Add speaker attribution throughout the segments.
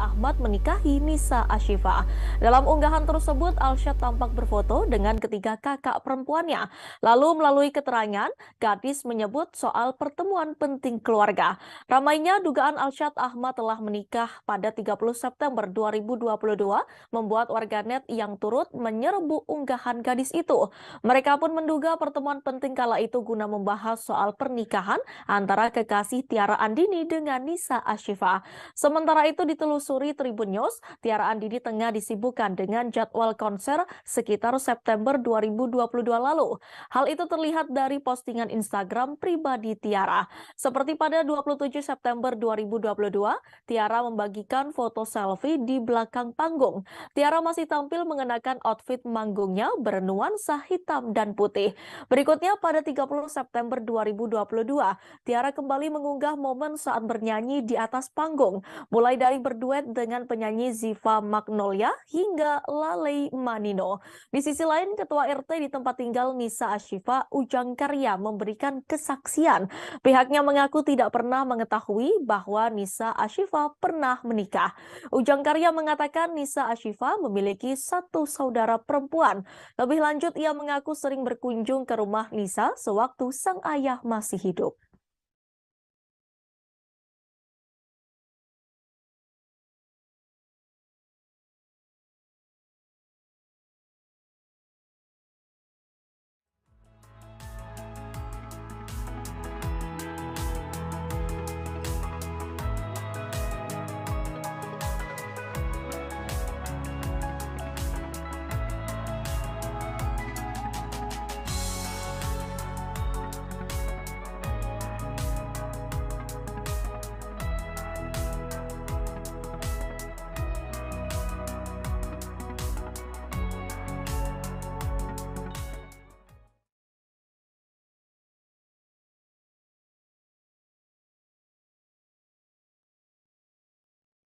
Speaker 1: Ahmad menikahi Nisa Ashifa. Dalam unggahan tersebut, Alsyad tampak berfoto dengan ketiga kakak perempuannya. Lalu melalui keterangan, gadis menyebut soal pertemuan penting keluarga. Ramainya dugaan Alsyad Ahmad telah menikah pada 30 September 2022 membuat warganet yang turut menyerbu unggahan gadis itu. Mereka pun menduga pertemuan penting kala itu guna membahas soal pernikahan antara kekasih Tiara Andini dengan Nisa Ashifa. Sementara itu ditelusuri Tribun News, Tiara Andini tengah disibukkan dengan jadwal konser sekitar September 2022 lalu. Hal itu terlihat dari postingan Instagram pribadi Tiara. Seperti pada 27 September 2022, Tiara membagikan foto selfie di belakang panggung. Tiara masih tampil mengenakan outfit manggungnya bernuansa hitam dan putih. Berikutnya pada 30 September 2022, Tiara kembali mengunggah momen saat bernyanyi di atas panggung, mulai dari berduet dengan penyanyi Ziva Magnolia hingga Lalei Manino. Di sisi lain, Ketua RT di tempat tinggal Nisa Ashifa, Ujang Karya, memberikan kesaksian. Pihaknya mengaku tidak pernah mengetahui bahwa Nisa Ashifa pernah menikah. Ujang Karya mengatakan Nisa Ashifa memiliki satu saudara perempuan. Lebih lanjut, ia mengaku sering berkunjung ke rumah Nisa sewaktu sang ayah masih hidup.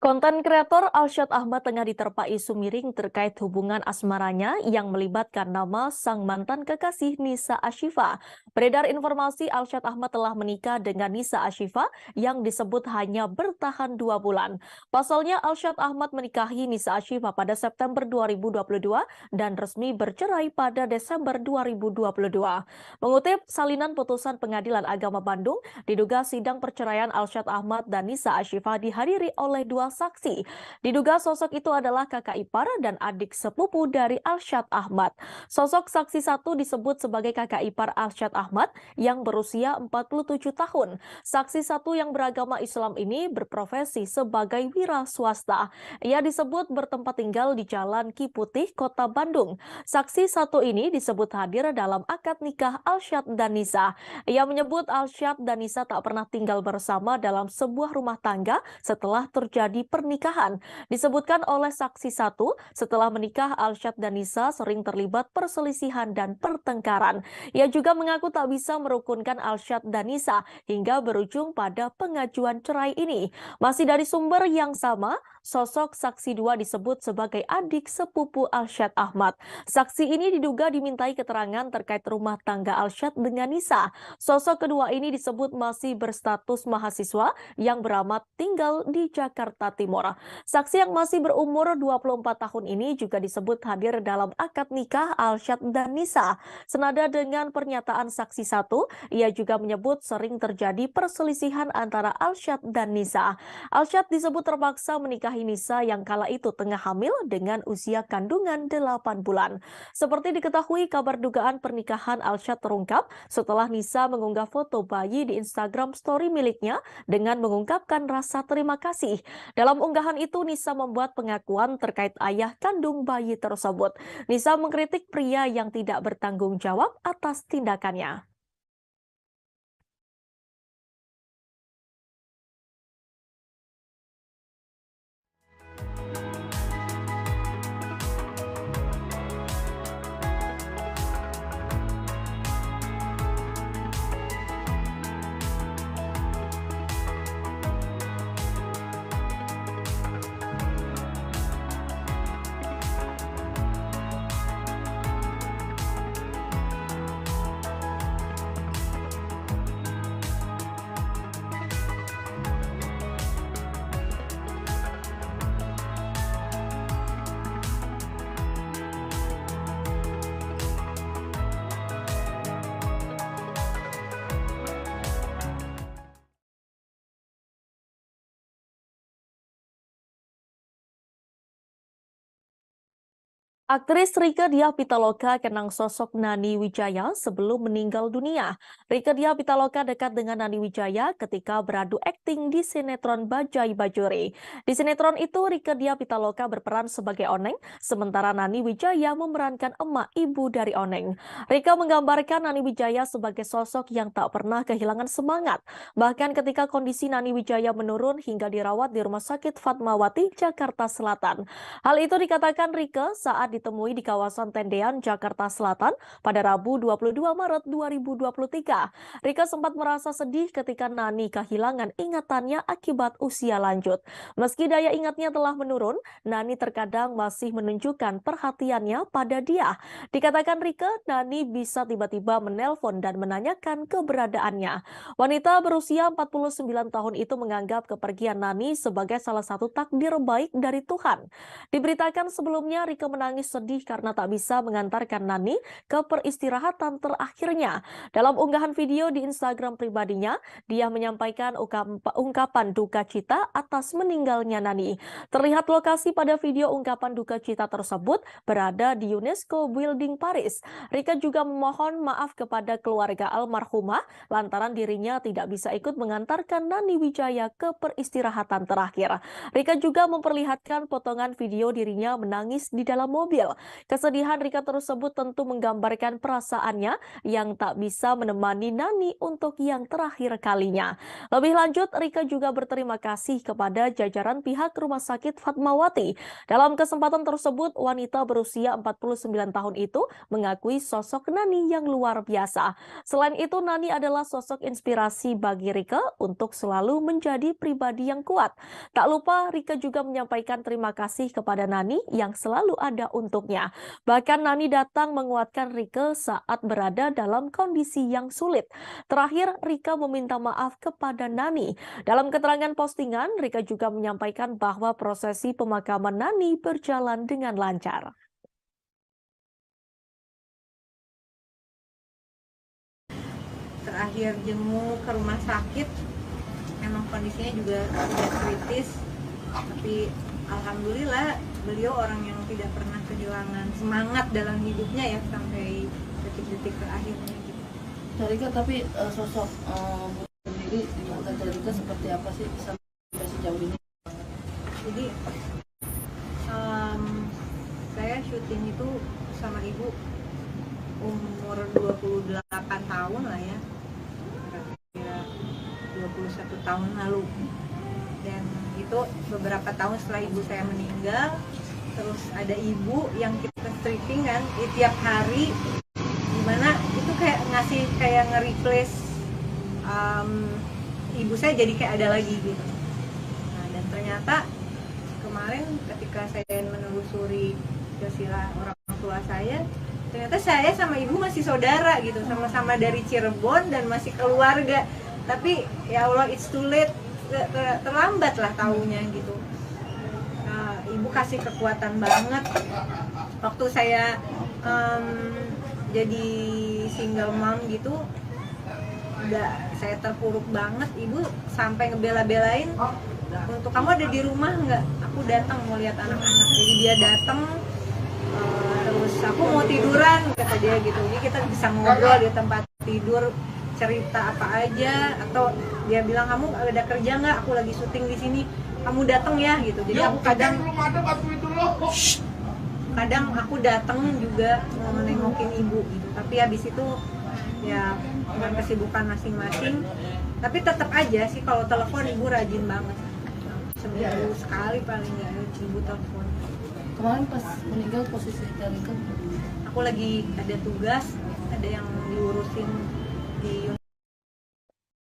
Speaker 1: Konten kreator Alsyad Ahmad tengah diterpa isu miring terkait hubungan asmaranya yang melibatkan nama sang mantan kekasih Nisa Ashifa. Beredar informasi Alsyad Ahmad telah menikah dengan Nisa Ashifa yang disebut hanya bertahan 2 bulan. Pasalnya Alsyad Ahmad menikahi Nisa Ashifa pada September 2022 dan resmi bercerai pada Desember 2022. Mengutip salinan putusan Pengadilan Agama Bandung, diduga sidang perceraian Alsyad Ahmad dan Nisa Ashifa dihadiri oleh dua saksi. Diduga sosok itu adalah kakak ipar dan adik sepupu dari Alsyad Ahmad. Sosok saksi satu disebut sebagai kakak ipar Alsyad Ahmad yang berusia 47 tahun. Saksi satu yang beragama Islam ini berprofesi sebagai wira swasta. Ia disebut bertempat tinggal di Jalan Ki Putih, Kota Bandung. Saksi satu ini disebut hadir dalam akad nikah Alsyad dan Nisa. Ia menyebut Alsyad dan Nisa tak pernah tinggal bersama dalam sebuah rumah tangga setelah terjadi pernikahan. Disebutkan oleh saksi satu, setelah menikah Alsyad dan Nisa sering terlibat perselisihan dan pertengkaran. Ia juga mengaku tak bisa merukunkan Alsyad dan Nisa hingga berujung pada pengajuan cerai ini. Masih dari sumber yang sama, sosok saksi dua disebut sebagai adik sepupu Alsyad Ahmad. Saksi ini diduga dimintai keterangan terkait rumah tangga Alsyad dengan Nisa. Sosok kedua ini disebut masih berstatus mahasiswa yang beramat tinggal di Jakarta Timur. Saksi yang masih berumur 24 tahun ini juga disebut hadir dalam akad nikah Alsyad dan Nisa. Senada dengan pernyataan saksi satu, ia juga menyebut sering terjadi perselisihan antara Alsyad dan Nisa. Alsyad disebut terpaksa menikahi Nisa yang kala itu tengah hamil dengan usia kandungan 8 bulan. Seperti diketahui, kabar dugaan pernikahan Alsyad terungkap setelah Nisa mengunggah foto bayi di Instagram story miliknya dengan mengungkapkan rasa terima kasih. Dalam unggahan itu, Nisa membuat pengakuan terkait ayah kandung bayi tersebut. Nisa mengkritik pria yang tidak bertanggung jawab atas tindakannya. Aktris Rieke Diah Pitaloka kenang sosok Nani Wijaya sebelum meninggal dunia. Rieke Diah Pitaloka dekat dengan Nani Wijaya ketika beradu akting di sinetron Bajai Bajuri. Di sinetron itu, Rieke Diah Pitaloka berperan sebagai Oneng, sementara Nani Wijaya memerankan emak ibu dari Oneng. Rieke menggambarkan Nani Wijaya sebagai sosok yang tak pernah kehilangan semangat. Bahkan ketika kondisi Nani Wijaya menurun hingga dirawat di Rumah Sakit Fatmawati, Jakarta Selatan. Hal itu dikatakan Rieke saat ditemui di kawasan Tendean, Jakarta Selatan pada Rabu 22 Maret 2023. Rieke sempat merasa sedih ketika Nani kehilangan ingatannya akibat usia lanjut. Meski daya ingatnya telah menurun, Nani terkadang masih menunjukkan perhatiannya pada dia. Dikatakan Rieke, Nani bisa tiba-tiba menelpon dan menanyakan keberadaannya. Wanita berusia 49 tahun itu menganggap kepergian Nani sebagai salah satu takdir baik dari Tuhan. Diberitakan sebelumnya Rieke menangis sedih karena tak bisa mengantarkan Nani ke peristirahatan terakhirnya. Dalam unggahan video di Instagram pribadinya, dia menyampaikan ungkapan duka cita atas meninggalnya Nani. Terlihat lokasi pada video ungkapan duka cita tersebut berada di UNESCO Building Paris. Rieke juga memohon maaf kepada keluarga almarhumah lantaran dirinya tidak bisa ikut mengantarkan Nani Wijaya ke peristirahatan terakhir. Rieke juga memperlihatkan potongan video dirinya menangis di dalam mobil. Kesedihan Rieke tersebut tentu menggambarkan perasaannya yang tak bisa menemani Nani untuk yang terakhir kalinya. Lebih lanjut, Rieke juga berterima kasih kepada jajaran pihak Rumah Sakit Fatmawati. Dalam kesempatan tersebut, wanita berusia 49 tahun itu mengakui sosok Nani yang luar biasa. Selain itu, Nani adalah sosok inspirasi bagi Rieke untuk selalu menjadi pribadi yang kuat. Tak lupa, Rieke juga menyampaikan terima kasih kepada Nani yang selalu ada untuknya. Bahkan Nani datang menguatkan Rieke saat berada dalam kondisi yang sulit. Terakhir, Rieke meminta maaf kepada Nani. Dalam keterangan postingan, Rieke juga menyampaikan bahwa prosesi pemakaman Nani berjalan dengan lancar.
Speaker 2: Terakhir jenguk ke rumah sakit, emang kondisinya juga sudah kritis, tapi alhamdulillah beliau orang yang tidak pernah kehilangan semangat dalam hidupnya ya sampai detik-detik terakhirnya gitu.
Speaker 3: Rika, tapi sosok sendiri di mata Rika seperti apa sih sampai sejauh ini?
Speaker 2: Jadi saya syuting itu sama ibu umur 28 tahun lah ya, kira-kira 21 tahun lalu, dan itu beberapa tahun setelah ibu saya meninggal. Terus ada ibu yang kita stripping kan tiap hari, dimana itu kayak ngasih kayak nge-replace ibu saya jadi kayak ada lagi gitu. Nah, dan ternyata kemarin ketika saya menelusuri silsilah orang tua saya, ternyata saya sama ibu masih saudara gitu, sama-sama dari Cirebon dan masih keluarga. Tapi ya Allah, it's too late, terlambat lah taunya gitu. Ibu kasih kekuatan banget waktu saya jadi single mom gitu. Udah saya terpuruk banget, ibu sampai ngebela-belain untuk kamu ada di rumah nggak, aku datang mau lihat anak-anak. Jadi dia datang, terus aku mau tiduran kata dia gitu, jadi kita bisa ngobrol di tempat tidur, cerita apa aja, atau dia bilang kamu ada kerja nggak, aku lagi syuting di sini, kamu datang ya gitu. Jadi aku kadang aku datang juga mau nengokin ibu gitu, tapi habis itu ya dengan kesibukan masing-masing. Tapi tetap aja sih kalau telepon ibu rajin banget, seminggu sekali paling nggak ibu telepon.
Speaker 3: Kemarin pas meninggal posisi Rika?
Speaker 2: Aku lagi ada tugas, ada yang diurusin di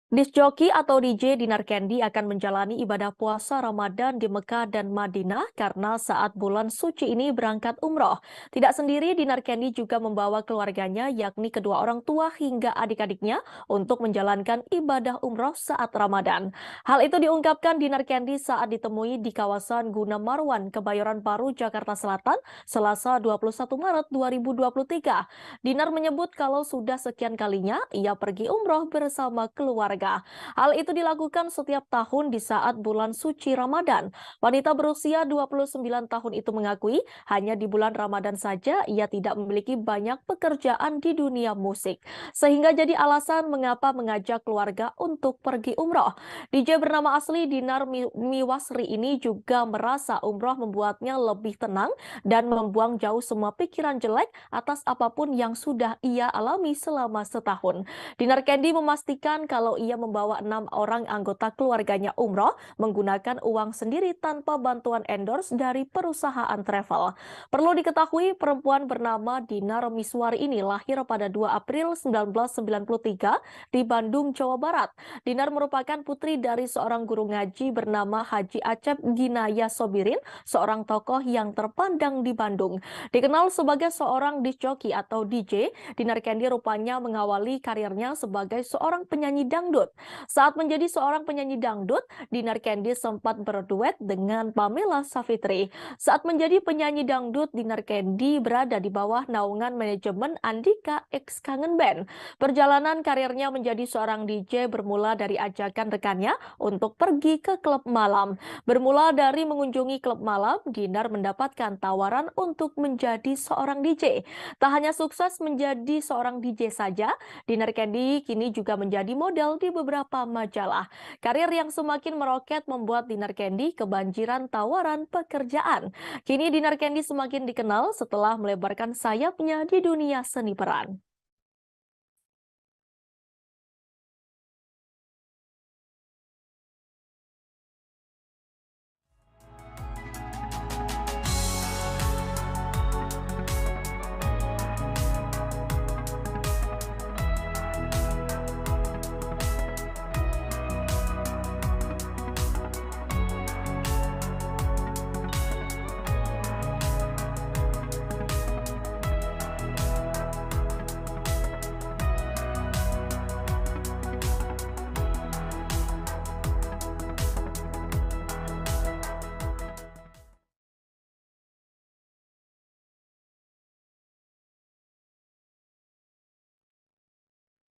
Speaker 1: Disc joki atau DJ Dinar Candy akan menjalani ibadah puasa Ramadan di Mekah dan Madinah karena saat bulan suci ini berangkat umroh. Tidak sendiri, Dinar Candy juga membawa keluarganya, yakni kedua orang tua hingga adik-adiknya, untuk menjalankan ibadah umroh saat Ramadan. Hal itu diungkapkan Dinar Candy saat ditemui di kawasan Gunawarman, Kebayoran Baru, Jakarta Selatan, Selasa 21 Maret 2023. Dinar menyebut kalau sudah sekian kalinya ia pergi umroh bersama keluarga. mereka. Hal itu dilakukan setiap tahun di saat bulan suci Ramadan. Wanita berusia 29 tahun itu mengakui hanya di bulan Ramadan saja ia tidak memiliki banyak pekerjaan di dunia musik. Sehingga jadi alasan mengapa mengajak keluarga untuk pergi umroh. DJ bernama asli Dinar Miwasri ini juga merasa umroh membuatnya lebih tenang dan membuang jauh semua pikiran jelek atas apapun yang sudah ia alami selama setahun. Dinar Candy memastikan kalau ia membawa 6 orang anggota keluarganya umroh menggunakan uang sendiri tanpa bantuan endorse dari perusahaan travel. Perlu diketahui perempuan bernama Dinar Miswari ini lahir pada 2 April 1993 di Bandung, Jawa Barat. Dinar merupakan putri dari seorang guru ngaji bernama Haji Acep Ginaya Sobirin, seorang tokoh yang terpandang di Bandung. Dikenal sebagai seorang disc jockey atau DJ, Dinar Candy rupanya mengawali karirnya sebagai seorang penyanyi dangdut. Saat menjadi seorang penyanyi dangdut, Dinar Candy sempat berduet dengan Pamela Savitri. Saat menjadi penyanyi dangdut, Dinar Candy berada di bawah naungan manajemen Andika X Kangen Band. Perjalanan karirnya menjadi seorang DJ bermula dari ajakan rekannya untuk pergi ke klub malam. Bermula dari mengunjungi klub malam, Dinar mendapatkan tawaran untuk menjadi seorang DJ. Tak hanya sukses menjadi seorang DJ saja, Dinar Candy kini juga menjadi model di beberapa majalah. Karir yang semakin meroket membuat Dinar Candy kebanjiran tawaran pekerjaan. Kini Dinar Candy semakin dikenal setelah melebarkan sayapnya di dunia seni peran.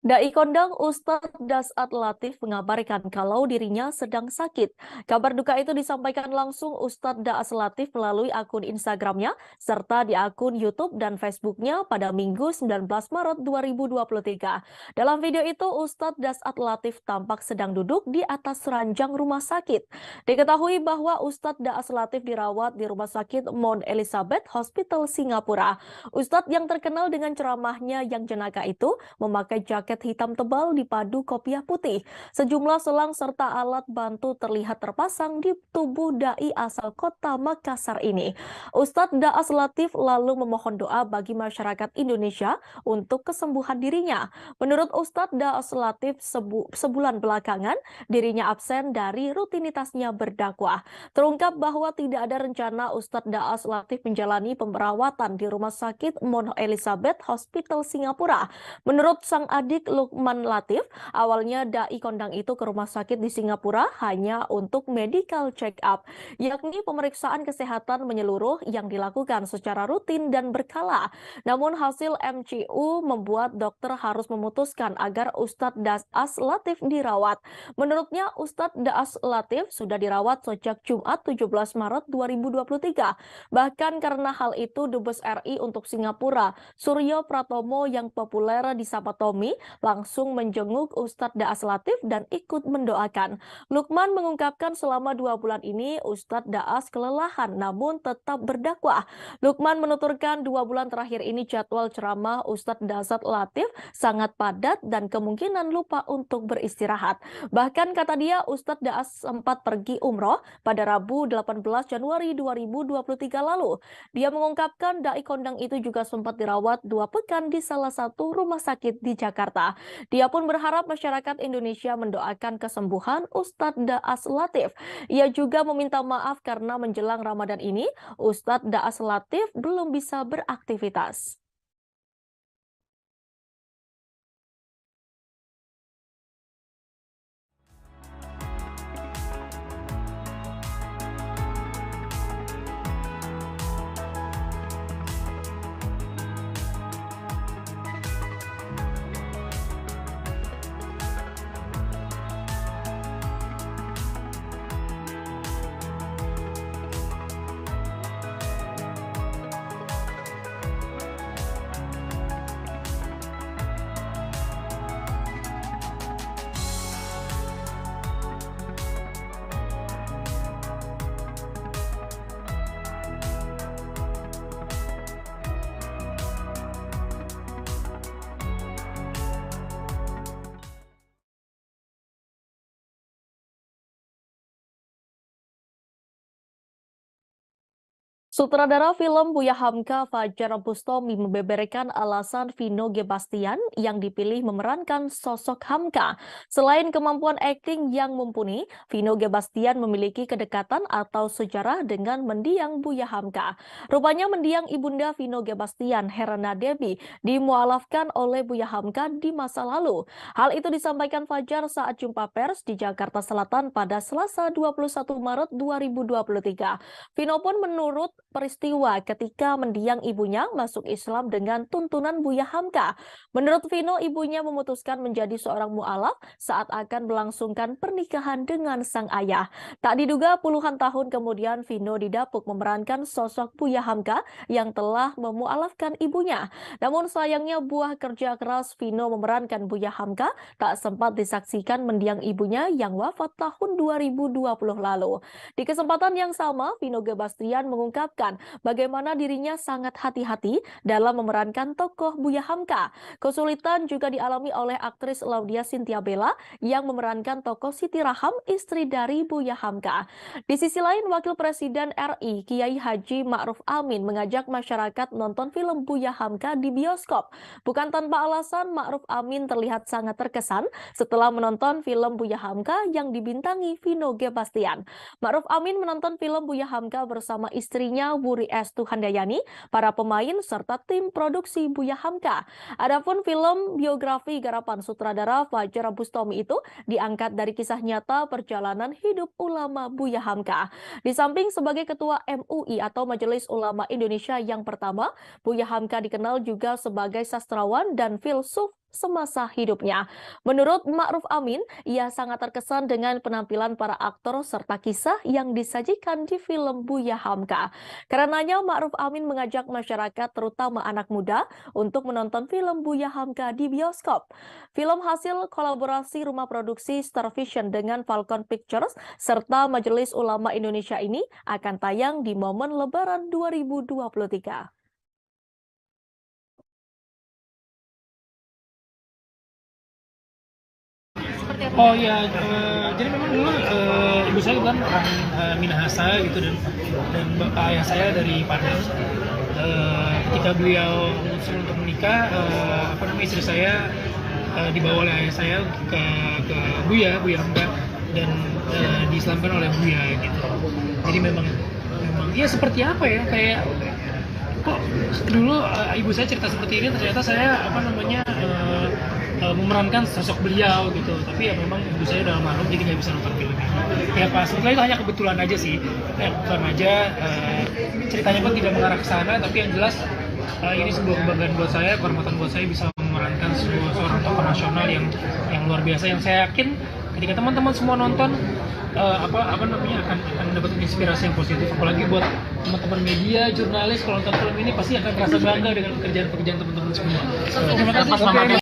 Speaker 1: Dai kondang Ustadz Dasat Latif mengabarkan kalau dirinya sedang sakit. Kabar duka itu disampaikan langsung Ustadz Dasat Latif melalui akun Instagramnya serta di akun YouTube dan Facebooknya pada Minggu 19 Maret 2023. Dalam video itu Ustadz Dasat Latif tampak sedang duduk di atas ranjang rumah sakit. Diketahui bahwa Ustadz Dasat Latif dirawat di Rumah Sakit Mount Elizabeth Hospital Singapura. Ustadz yang terkenal dengan ceramahnya yang jenaka itu memakai jaket hitam tebal dipadu kopiah putih. Sejumlah selang serta alat bantu terlihat terpasang di tubuh dai asal kota Makassar ini. Ustadz Dasat Latif lalu memohon doa bagi masyarakat Indonesia untuk kesembuhan dirinya. Menurut Ustadz Dasat Latif, sebulan belakangan dirinya absen dari rutinitasnya berdakwah. Terungkap bahwa tidak ada rencana Ustadz Dasat Latif menjalani pemerawatan di Rumah Sakit Mount Elizabeth Hospital Singapura. Menurut sang adik Lukman Latif, awalnya dai kondang itu ke rumah sakit di Singapura hanya untuk medical check up, yakni pemeriksaan kesehatan menyeluruh yang dilakukan secara rutin dan berkala. Namun hasil MCU membuat dokter harus memutuskan agar Ustadz Dasat Latif dirawat. Menurutnya Ustadz Dasat Latif sudah dirawat sejak Jumat 17 Maret 2023. Bahkan karena hal itu Dubes RI untuk Singapura, Suryo Pratomo yang populer disapa Tommy, langsung menjenguk Ustadz Dasat Latif dan ikut mendoakan. Lukman mengungkapkan selama 2 bulan ini Ustadz Daas kelelahan namun tetap berdakwah. Lukman menuturkan 2 bulan terakhir ini jadwal ceramah Ustadz Dasat Latif sangat padat dan kemungkinan lupa untuk beristirahat. Bahkan kata dia Ustadz Daas sempat pergi umroh pada Rabu 18 Januari 2023 lalu. Dia mengungkapkan dai kondang itu juga sempat dirawat 2 pekan di salah satu rumah sakit di Jakarta. Dia pun berharap masyarakat Indonesia mendoakan kesembuhan Ustadz Dasat Latif. Ia juga meminta maaf karena menjelang Ramadan ini Ustadz Dasat Latif belum bisa beraktivitas. Sutradara film Buya Hamka Fajar Bustami membeberkan alasan Vino G. Bastian yang dipilih memerankan sosok Hamka. Selain kemampuan akting yang mumpuni, Vino G. Bastian memiliki kedekatan atau sejarah dengan mendiang Buya Hamka. Rupanya mendiang ibunda Vino G. Bastian, Herana Debbie, dimualafkan oleh Buya Hamka di masa lalu. Hal itu disampaikan Fajar saat jumpa pers di Jakarta Selatan pada Selasa 21 Maret 2023. Vino pun menurut peristiwa ketika mendiang ibunya masuk Islam dengan tuntunan Buya Hamka. Menurut Vino, ibunya memutuskan menjadi seorang mu'alaf saat akan melangsungkan pernikahan dengan sang ayah. Tak diduga puluhan tahun kemudian Vino didapuk memerankan sosok Buya Hamka yang telah memu'alafkan ibunya. Namun sayangnya buah kerja keras Vino memerankan Buya Hamka tak sempat disaksikan mendiang ibunya yang wafat tahun 2020 lalu. Di kesempatan yang sama, Vino G. Bastian mengungkapkan bagaimana dirinya sangat hati-hati dalam memerankan tokoh Buya Hamka. Kesulitan juga dialami oleh aktris Laudia Cynthia Bella yang memerankan tokoh Siti Raham, istri dari Buya Hamka. Di sisi lain, Wakil Presiden RI Kiai Haji Ma'ruf Amin mengajak masyarakat nonton film Buya Hamka di bioskop. Bukan tanpa alasan, Ma'ruf Amin terlihat sangat terkesan setelah menonton film Buya Hamka yang dibintangi Vino G. Bastian. Ma'ruf Amin menonton film Buya Hamka bersama istrinya Wuri Estu Handayani, para pemain serta tim produksi Buya Hamka. Adapun film biografi garapan sutradara Fajar Bustami itu diangkat dari kisah nyata perjalanan hidup ulama Buya Hamka. Di samping sebagai ketua MUI atau Majelis Ulama Indonesia yang pertama, Buya Hamka dikenal juga sebagai sastrawan dan filsuf semasa hidupnya. Menurut Ma'ruf Amin, ia sangat terkesan dengan penampilan para aktor serta kisah yang disajikan di film Buya Hamka. Karenanya Ma'ruf Amin mengajak masyarakat terutama anak muda untuk menonton film Buya Hamka di bioskop. Film hasil kolaborasi rumah produksi Star Vision dengan Falcon Pictures serta Majelis Ulama Indonesia ini akan tayang di momen Lebaran 2023.
Speaker 4: Oh iya, jadi memang dulu ibu saya kan orang Minahasa gitu dan bapak ayah saya dari Padang. Ketika beliau memutuskan untuk menikah, istri saya dibawa oleh ayah saya ke Buya Hamka dan diislamkan oleh Buya gitu. Jadi memang ya seperti apa ya, kayak kok dulu ibu saya cerita seperti ini, ternyata saya memerankan sosok beliau gitu. Tapi ya memang ibu saya udah almarhum, jadi nggak bisa nonton film ini. Ya pas sebetulnya itu hanya kebetulan aja sih, kebetulan aja, ceritanya pun tidak mengarah ke sana. Tapi yang jelas ini sebuah kebanggaan buat saya, kehormatan buat saya bisa memerankan seorang tokoh nasional yang luar biasa, yang saya yakin ketika teman-teman semua nonton akan dapat inspirasi yang positif. Apalagi buat teman-teman media, jurnalis, kalau nonton film ini pasti akan merasa bangga dengan pekerjaan teman-teman semua. Terima kasih.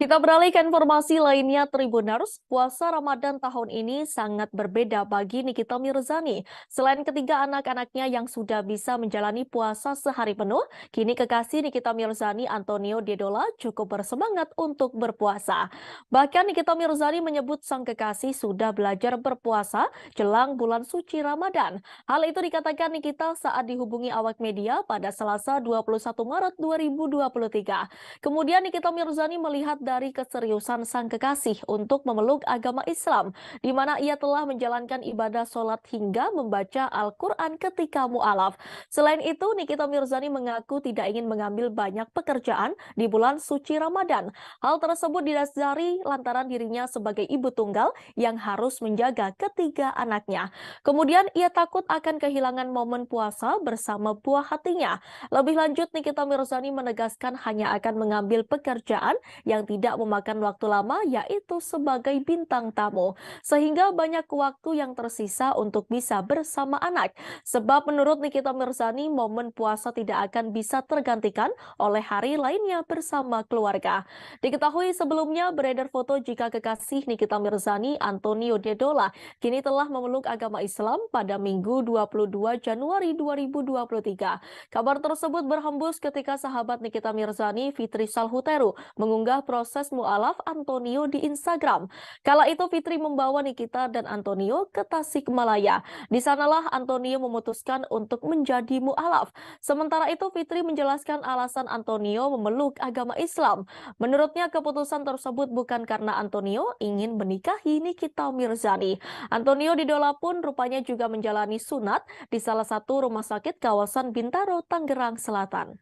Speaker 1: Kita beralih ke informasi lainnya, Tribuners. Puasa Ramadan tahun ini sangat berbeda bagi Nikita Mirzani. Selain ketiga anak-anaknya yang sudah bisa menjalani puasa sehari penuh, kini kekasih Nikita Mirzani, Antonio Dedola, cukup bersemangat untuk berpuasa. Bahkan Nikita Mirzani menyebut sang kekasih sudah belajar berpuasa jelang bulan suci Ramadan. Hal itu dikatakan Nikita saat dihubungi awak media pada Selasa 21 Maret 2023. Kemudian Nikita Mirzani melihat dari keseriusan sang kekasih untuk memeluk agama Islam, di mana ia telah menjalankan ibadah sholat hingga membaca Al-Quran ketika mu'alaf. Selain itu, Nikita Mirzani mengaku tidak ingin mengambil banyak pekerjaan di bulan suci Ramadan. Hal tersebut didasari lantaran dirinya sebagai ibu tunggal yang harus menjaga ketiga anaknya. Kemudian ia takut akan kehilangan momen puasa bersama buah hatinya. Lebih lanjut, Nikita Mirzani menegaskan hanya akan mengambil pekerjaan yang tidak memakan waktu lama, yaitu sebagai bintang tamu, sehingga banyak waktu yang tersisa untuk bisa bersama anak. Sebab menurut Nikita Mirzani, momen puasa tidak akan bisa tergantikan oleh hari lainnya bersama keluarga. Diketahui sebelumnya beredar foto jika kekasih Nikita Mirzani, Antonio Dedola, kini telah memeluk agama Islam pada Minggu 22 Januari 2023. Kabar tersebut berhembus ketika sahabat Nikita Mirzani, Fitri Salhuteru, mengunggah proses proses mualaf Antonio di Instagram. Kala itu Fitri membawa Nikita dan Antonio ke Tasikmalaya. Di sanalah Antonio memutuskan untuk menjadi mualaf. Sementara itu Fitri menjelaskan alasan Antonio memeluk agama Islam. Menurutnya keputusan tersebut bukan karena Antonio ingin menikahi Nikita Mirzani. Antonio Didola pun rupanya juga menjalani sunat di salah satu rumah sakit kawasan Bintaro, Tangerang Selatan.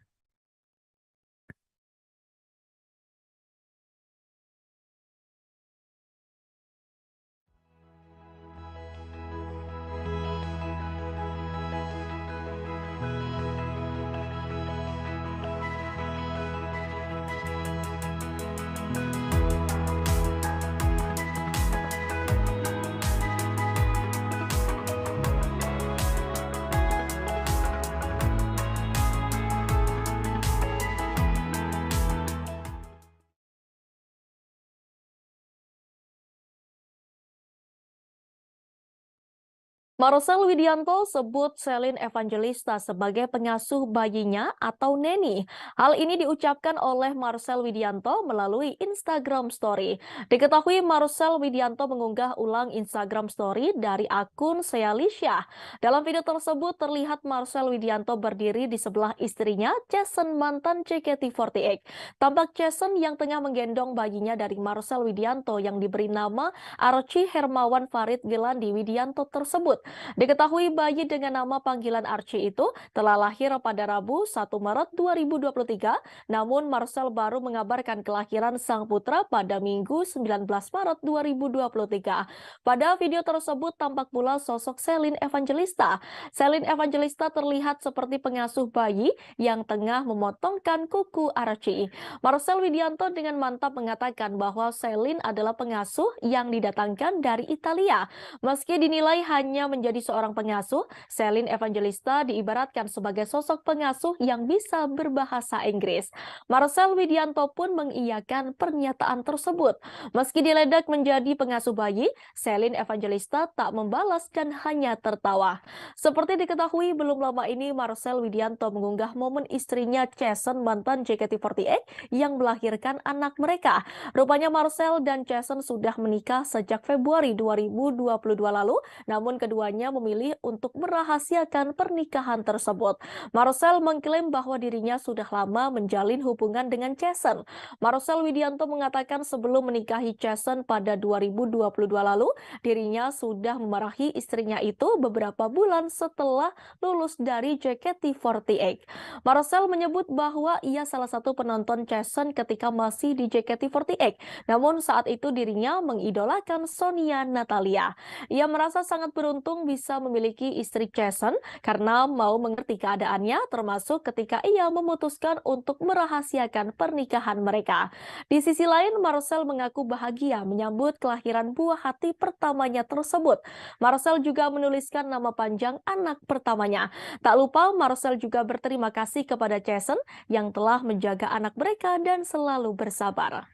Speaker 1: Marcel Widianto sebut Selin Evangelista sebagai pengasuh bayinya atau neni. Hal ini diucapkan oleh Marcel Widianto melalui Instagram Story. Diketahui Marcel Widianto mengunggah ulang Instagram Story dari akun Sealisha. Dalam video tersebut terlihat Marcel Widianto berdiri di sebelah istrinya, Jason mantan JKT48. Tampak Jason yang tengah menggendong bayinya dari Marcel Widianto yang diberi nama Archie Hermawan Farid Gelandi Widianto tersebut. Diketahui bayi dengan nama panggilan Archie itu telah lahir pada Rabu 1 Maret 2023, namun Marcel baru mengabarkan kelahiran sang putra pada Minggu 19 Maret 2023. Pada video tersebut tampak pula sosok Selin Evangelista. Selin Evangelista terlihat seperti pengasuh bayi yang tengah memotongkan kuku Archie. Marcel Widianto dengan mantap mengatakan bahwa Selin adalah pengasuh yang didatangkan dari Italia. Meski dinilai hanya menjadi seorang pengasuh, Selin Evangelista diibaratkan sebagai sosok pengasuh yang bisa berbahasa Inggris. Marcel Widianto pun mengiyakan pernyataan tersebut. Meski diledak menjadi pengasuh bayi, Selin Evangelista tak membalas dan hanya tertawa. Seperti diketahui belum lama ini Marcel Widianto mengunggah momen istrinya Jason mantan JKT48 yang melahirkan anak mereka. Rupanya Marcel dan Jason sudah menikah sejak Februari 2022 lalu, namun keduanya memilih untuk merahasiakan pernikahan tersebut. Marcel mengklaim bahwa dirinya sudah lama menjalin hubungan dengan Jason. Marcel Widianto mengatakan sebelum menikahi Jason pada 2022 lalu, dirinya sudah memarahi istrinya itu beberapa bulan setelah lulus dari JKT48. Marcel menyebut bahwa ia salah satu penonton Jason ketika masih di JKT48. Namun saat itu dirinya mengidolakan Sonia Natalia. Ia merasa sangat beruntung bisa memiliki istri Jason karena mau mengerti keadaannya, termasuk ketika ia memutuskan untuk merahasiakan pernikahan mereka. Di sisi lain, Marcel mengaku bahagia menyambut kelahiran buah hati pertamanya tersebut. Marcel juga menuliskan nama panjang anak pertamanya. Tak lupa, Marcel juga berterima kasih kepada Jason yang telah menjaga anak mereka dan selalu bersabar.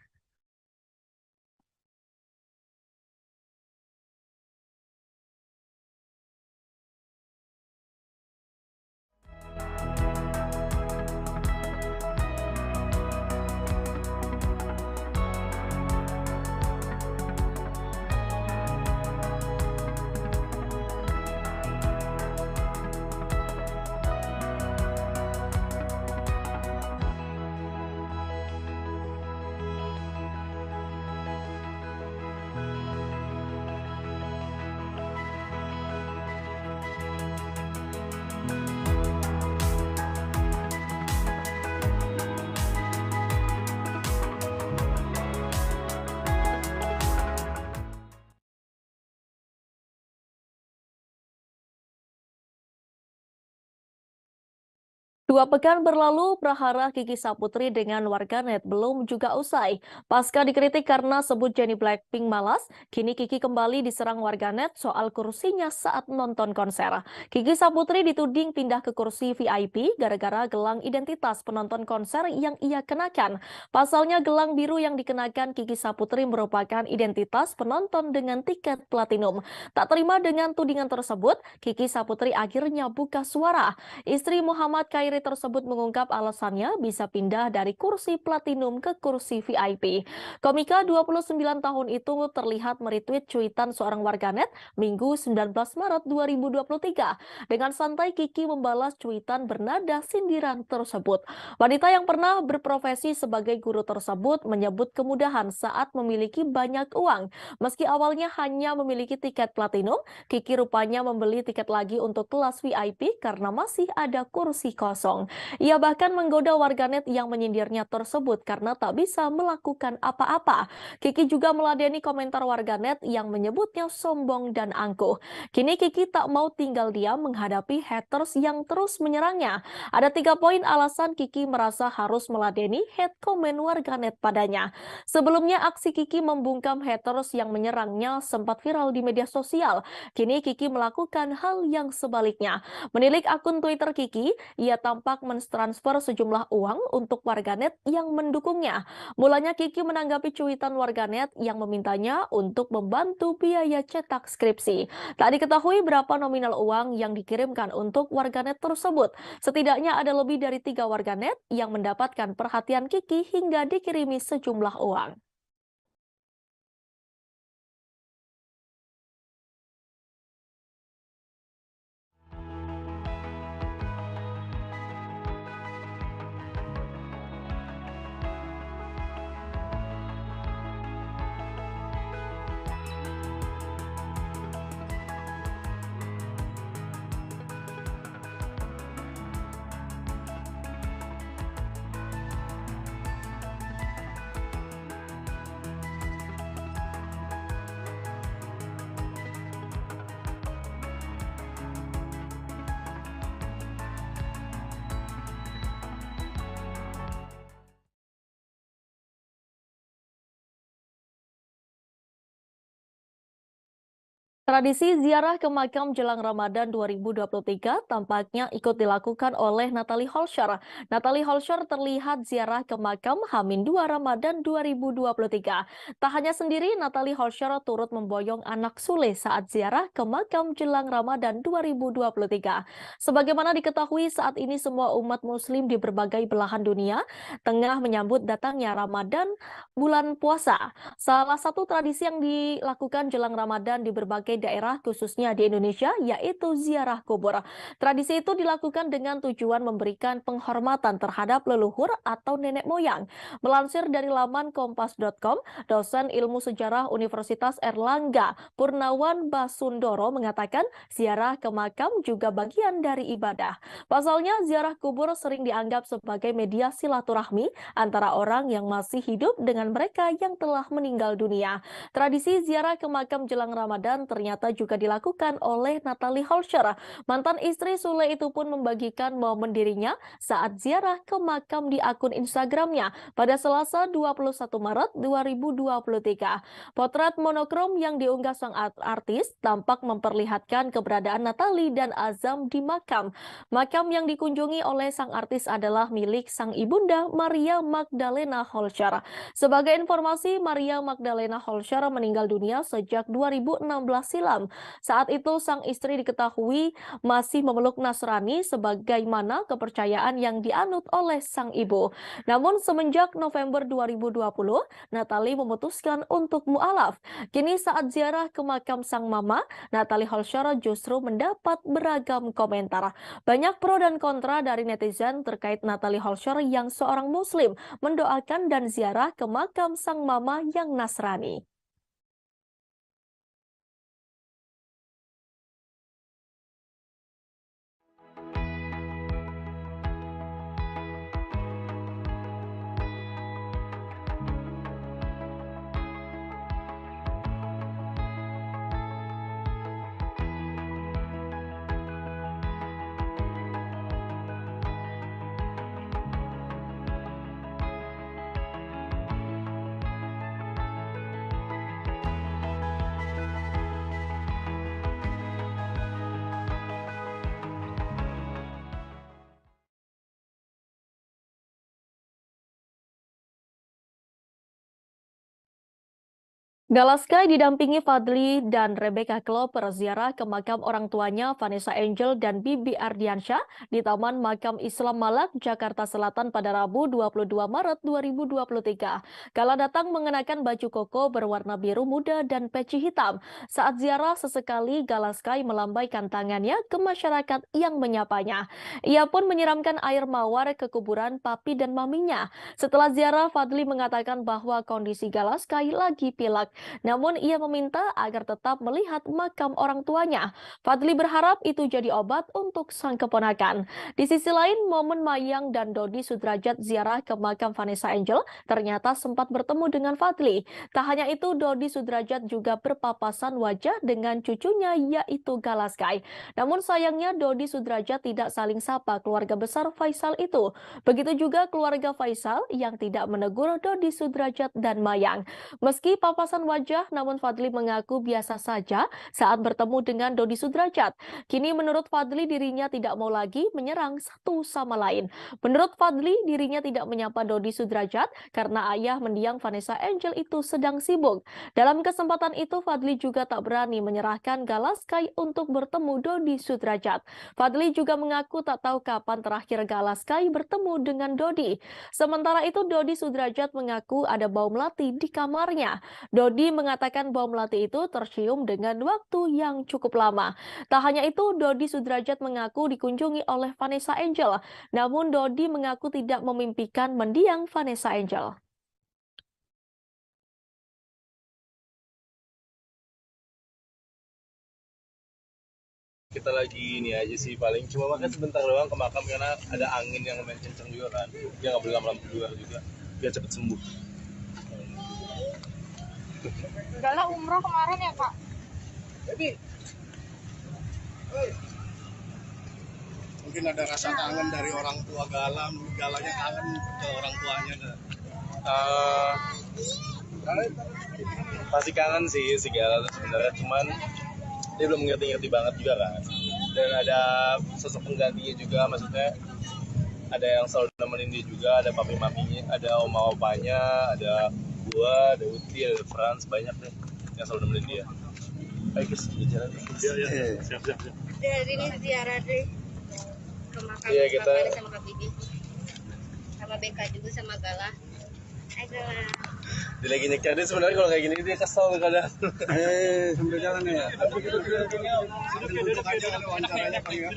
Speaker 1: Dua pekan berlalu, prahara Kiki Saputri dengan warganet belum juga usai. Pasca dikritik karena sebut Jennie Blackpink malas, kini Kiki kembali diserang warganet soal kursinya saat nonton konser. Kiki Saputri dituding pindah ke kursi VIP gara-gara gelang identitas penonton konser yang ia kenakan. Pasalnya gelang biru yang dikenakan Kiki Saputri merupakan identitas penonton dengan tiket platinum. Tak terima dengan tudingan tersebut, Kiki Saputri akhirnya buka suara. Istri Muhammad Khairi tersebut mengungkap alasannya bisa pindah dari kursi platinum ke kursi VIP. Komika 29 tahun itu terlihat meretweet cuitan seorang warganet Minggu 19 Maret 2023. Dengan santai Kiki membalas cuitan bernada sindiran tersebut. Wanita yang pernah berprofesi sebagai guru tersebut menyebut kemudahan saat memiliki banyak uang. Meski awalnya hanya memiliki tiket platinum, Kiki rupanya membeli tiket lagi untuk kelas VIP karena masih ada kursi kosong. Ia bahkan menggoda warganet yang menyindirnya tersebut karena tak bisa melakukan apa-apa. Kiki juga meladeni komentar warganet yang menyebutnya sombong dan angkuh. Kini Kiki tak mau tinggal diam menghadapi haters yang terus menyerangnya. Ada 3 poin alasan Kiki merasa harus meladeni hate komen warganet padanya. Sebelumnya, aksi Kiki membungkam haters yang menyerangnya sempat viral di media sosial. Kini Kiki melakukan hal yang sebaliknya. Menilik akun Twitter Kiki, ia tampak mentransfer sejumlah uang untuk warganet yang mendukungnya. Mulanya Kiki menanggapi cuitan warganet yang memintanya untuk membantu biaya cetak skripsi. Tak diketahui berapa nominal uang yang dikirimkan untuk warganet tersebut. Setidaknya ada lebih dari 3 warganet yang mendapatkan perhatian Kiki hingga dikirimi sejumlah uang. Tradisi ziarah ke makam jelang Ramadan 2023 tampaknya ikut dilakukan oleh Natalie Holscher. Natalie Holscher terlihat ziarah ke makam H-2 Ramadan 2023. Tak hanya sendiri, Natalie Holscher turut memboyong anak Sule saat ziarah ke makam jelang Ramadan 2023. Sebagaimana diketahui, saat ini semua umat muslim di berbagai belahan dunia tengah menyambut datangnya Ramadan, bulan puasa. Salah satu tradisi yang dilakukan jelang Ramadan di berbagai daerah khususnya di Indonesia yaitu ziarah kubur. Tradisi itu dilakukan dengan tujuan memberikan penghormatan terhadap leluhur atau nenek moyang. Melansir dari laman kompas.com, dosen ilmu sejarah Universitas Erlangga Purnawan Basundoro mengatakan ziarah ke makam juga bagian dari ibadah. Pasalnya, ziarah kubur sering dianggap sebagai media silaturahmi antara orang yang masih hidup dengan mereka yang telah meninggal dunia. Tradisi ziarah ke makam jelang Ramadan ternyata juga dilakukan oleh Natalie Holscher. Mantan istri Sule itu pun membagikan momen dirinya saat ziarah ke makam di akun Instagramnya pada Selasa 21 Maret 2023. Potret monokrom yang diunggah sang artis tampak memperlihatkan keberadaan Natalie dan Azam di makam. Makam yang dikunjungi oleh sang artis adalah milik sang ibunda Maria Magdalena Holscher. Sebagai informasi, Maria Magdalena Holscher meninggal dunia sejak 2016 silam. Saat itu sang istri diketahui masih memeluk Nasrani sebagaimana kepercayaan yang dianut oleh sang ibu. Namun semenjak November 2020, Natalie memutuskan untuk mu'alaf. Kini saat ziarah ke makam sang mama, Natalie Holscher justru mendapat beragam komentar. Banyak pro dan kontra dari netizen terkait Natalie Holscher yang seorang muslim mendoakan dan ziarah ke makam sang mama yang Nasrani. Galaskai didampingi Fadly dan Rebecca Klopper ziarah ke makam orang tuanya Vanessa Angel dan Bibi Ardiansyah di Taman Makam Islam Malak, Jakarta Selatan pada Rabu 22 Maret 2023. Kala datang mengenakan baju koko berwarna biru muda dan peci hitam. Saat ziarah sesekali Galaskai melambaikan tangannya ke masyarakat yang menyapanya. Ia pun menyiramkan air mawar ke kuburan papi dan maminya. Setelah ziarah, Fadly mengatakan bahwa kondisi Galaskai lagi pilek. Namun ia meminta agar tetap melihat makam orang tuanya. Fadly berharap itu jadi obat untuk sang keponakan. Di sisi lain, momen Mayang dan Dodi Sudrajat ziarah ke makam Vanessa Angel ternyata sempat bertemu dengan Fadly. Tak hanya itu, Dodi Sudrajat juga berpapasan wajah dengan cucunya yaitu Galaskai. Namun sayangnya Dodi Sudrajat tidak saling sapa keluarga besar Faisal itu. Begitu juga keluarga Faisal yang tidak menegur Dodi Sudrajat dan Mayang. Meski papasan wajah, namun Fadly mengaku biasa saja saat bertemu dengan Dodi Sudrajat. Kini menurut Fadly dirinya tidak mau lagi menyerang satu sama lain. Menurut Fadly dirinya tidak menyapa Dodi Sudrajat karena ayah mendiang Vanessa Angel itu sedang sibuk. Dalam kesempatan itu Fadly juga tak berani menyerahkan Galaskai untuk bertemu Dodi Sudrajat. Fadly juga mengaku tak tahu kapan terakhir Galaskai bertemu dengan Dodi. Sementara itu Dodi Sudrajat mengaku ada bau melati di kamarnya. Dodi mengatakan bau melati itu tercium dengan waktu yang cukup lama. Tak hanya itu, Dodi Sudrajat mengaku dikunjungi oleh Vanessa Angel. Namun Dodi mengaku tidak memimpikan mendiang Vanessa Angel.
Speaker 5: Kita lagi ini aja sih, paling cuma makan sebentar doang ke makam karena ada angin yang lumayan kenceng juga kan, dia nggak boleh lama-lama di luar juga biar cepet sembuh.
Speaker 6: Gala umroh kemarin ya Pak?
Speaker 5: Tapi
Speaker 7: mungkin ada rasa kangen dari orang tua Gala, Galanya kangen ke orang tuanya.
Speaker 5: pasti kangen sih si Gala tuh sebenarnya, cuman dia belum ngerti-ngerti banget juga kan, dan ada sosok penggantinya juga, maksudnya ada yang selalu nemenin dia juga, ada papi maminya, ada oma opanya, ada gua, ada Uti, ada Franz, banyak deh yang selalu nemenin dia. Ayo guys, jalan.
Speaker 7: Iya, siap.
Speaker 6: Dari ini ziarah deh ke makam
Speaker 5: Iya, kita-
Speaker 6: Papa sama Kak Bibi, sama Beka juga sama Gala. Hai Gala.
Speaker 5: Dia lagi nyeker, dia sebenarnya kalau kayak gini dia kesel kadang.
Speaker 7: Sambil jalan ya. Duduk aja kalau wawancaranya Pak ya.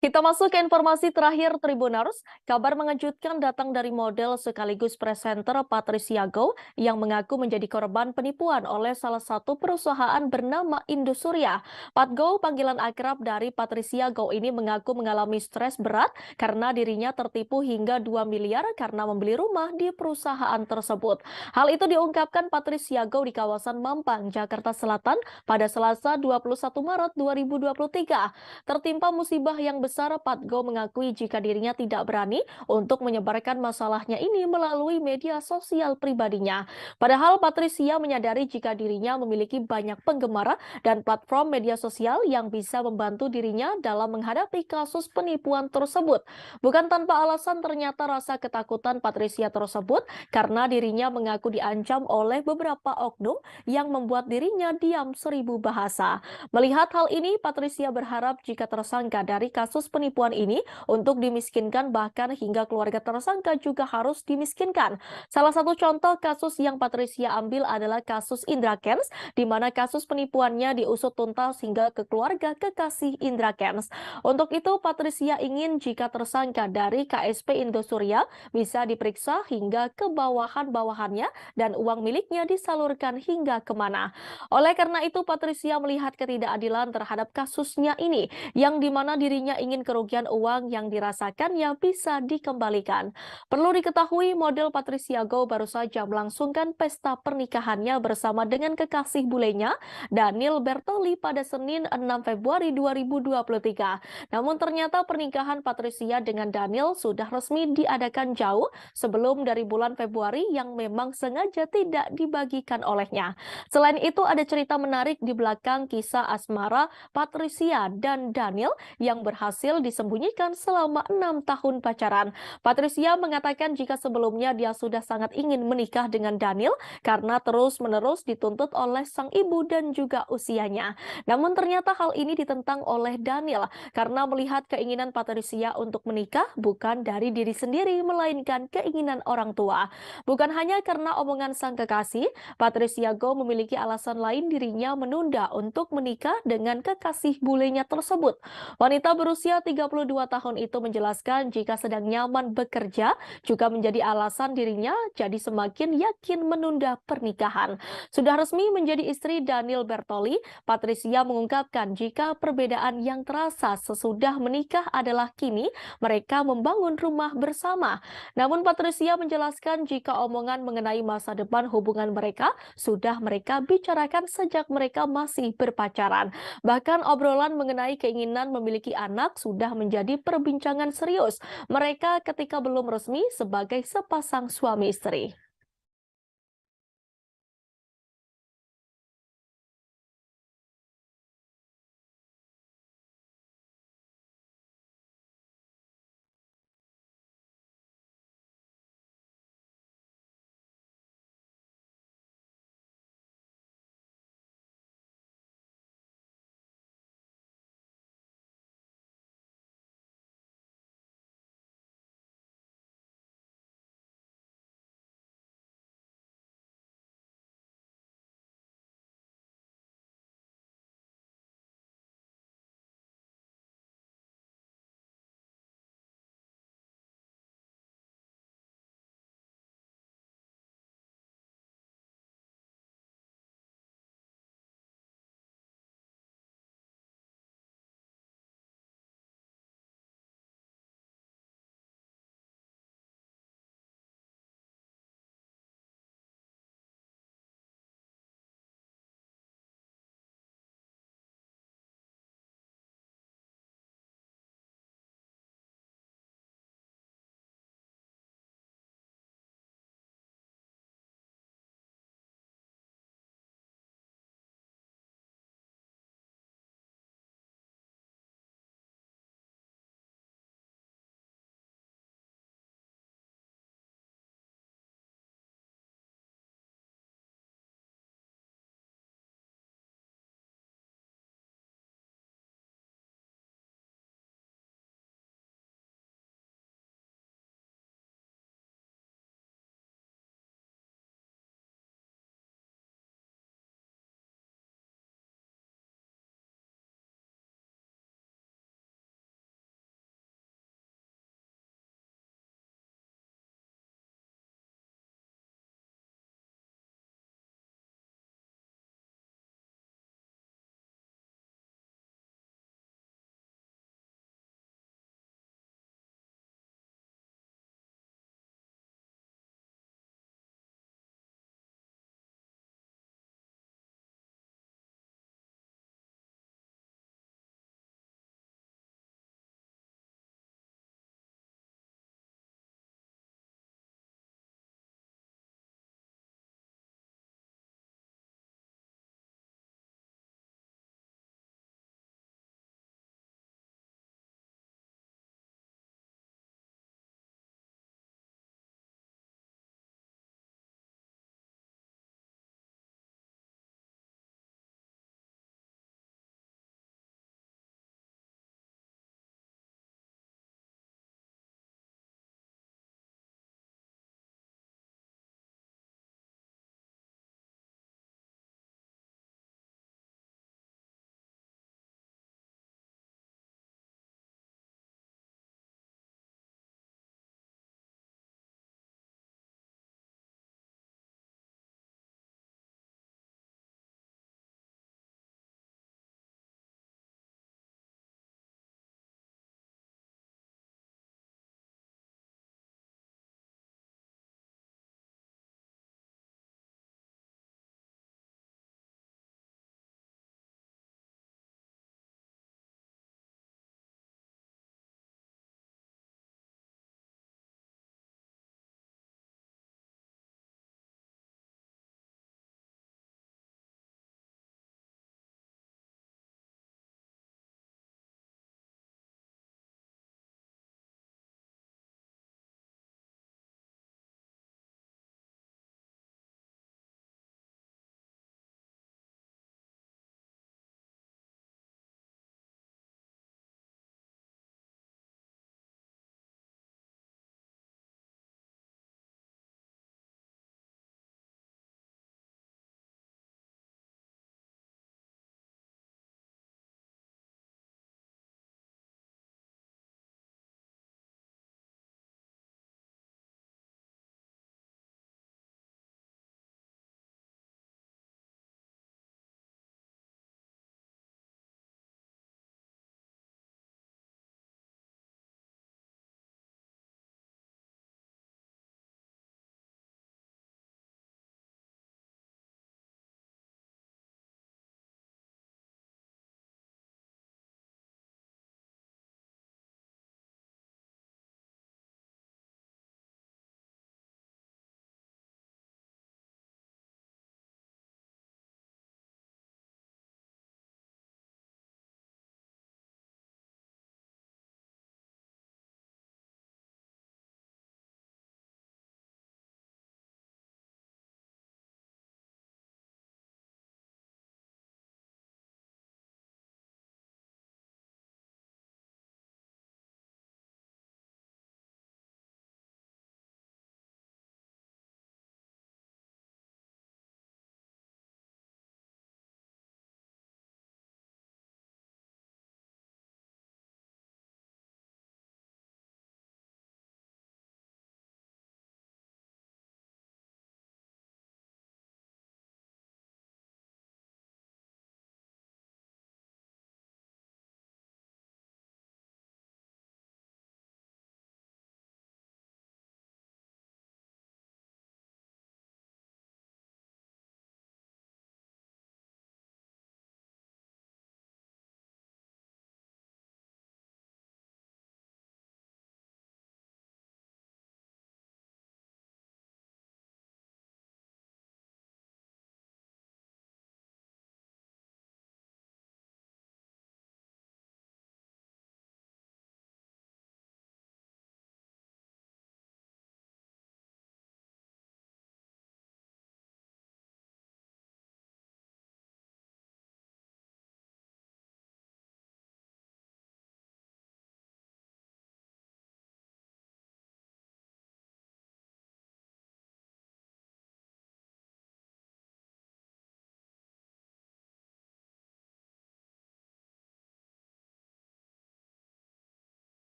Speaker 1: Kita masuk ke informasi terakhir Tribuners. Kabar mengejutkan datang dari model sekaligus presenter Patricia Goh yang mengaku menjadi korban penipuan oleh salah satu perusahaan bernama Indosuria. Pat Goh, panggilan akrab dari Patricia Goh ini, mengaku mengalami stres berat karena dirinya tertipu hingga 2 miliar karena membeli rumah di perusahaan tersebut. Hal itu diungkapkan Patricia Goh di kawasan Mampang, Jakarta Selatan pada Selasa 21 Maret 2023. Tertimpa musibah yang besar, Pat Goh mengakui jika dirinya tidak berani untuk menyebarkan masalahnya ini melalui media sosial pribadinya. Padahal Patricia menyadari jika dirinya memiliki banyak penggemar dan platform media sosial yang bisa membantu dirinya dalam menghadapi kasus penipuan tersebut. Bukan tanpa alasan ternyata rasa ketakutan Patricia tersebut karena dirinya mengaku diancam oleh beberapa oknum yang membuat dirinya diam 1000 bahasa. Melihat hal ini, Patricia berharap jika tersangka dari kasus penipuan ini untuk dimiskinkan, bahkan hingga keluarga tersangka juga harus dimiskinkan. Salah satu contoh kasus yang Patricia ambil adalah kasus Indra Kents, di mana kasus penipuannya diusut tuntas hingga ke keluarga kekasih Indra Kents. Untuk itu, Patricia ingin jika tersangka dari KSP Indosuria bisa diperiksa hingga ke bawahan-bawahannya dan uang miliknya disalurkan hingga kemana. Oleh karena itu, Patricia melihat ketidakadilan terhadap kasusnya ini, yang dimana dirinya ingin kerugian uang yang dirasakannya bisa dikembalikan. Perlu diketahui, model Patricia Goh baru saja melangsungkan pesta pernikahannya bersama dengan kekasih bulenya, Daniel Bertoli, pada Senin 6 Februari 2023. Namun ternyata pernikahan Patricia dengan Daniel sudah resmi diadakan jauh sebelum dari bulan Februari yang memang sengaja tidak dibagikan olehnya. Selain itu, ada cerita menarik di belakang kisah asmara Patricia dan Daniel yang berhasil berhasil disembunyikan selama 6 tahun pacaran. Patricia mengatakan jika sebelumnya dia sudah sangat ingin menikah dengan Daniel karena terus-menerus dituntut oleh sang ibu dan juga usianya. Namun ternyata hal ini ditentang oleh Daniel karena melihat keinginan Patricia untuk menikah bukan dari diri sendiri melainkan keinginan orang tua. Bukan hanya karena omongan sang kekasih, Patricia Goh memiliki alasan lain dirinya menunda untuk menikah dengan kekasih bulenya tersebut. Wanita berusia 32 tahun itu menjelaskan jika sedang nyaman bekerja juga menjadi alasan dirinya jadi semakin yakin menunda pernikahan. Sudah resmi menjadi istri Daniel Bertoli, Patricia mengungkapkan jika perbedaan yang terasa sesudah menikah adalah kini mereka membangun rumah bersama. Namun Patricia menjelaskan jika omongan mengenai masa depan hubungan mereka sudah mereka bicarakan sejak mereka masih berpacaran. Bahkan obrolan mengenai keinginan memiliki anak sudah menjadi perbincangan serius mereka ketika belum resmi sebagai sepasang suami istri.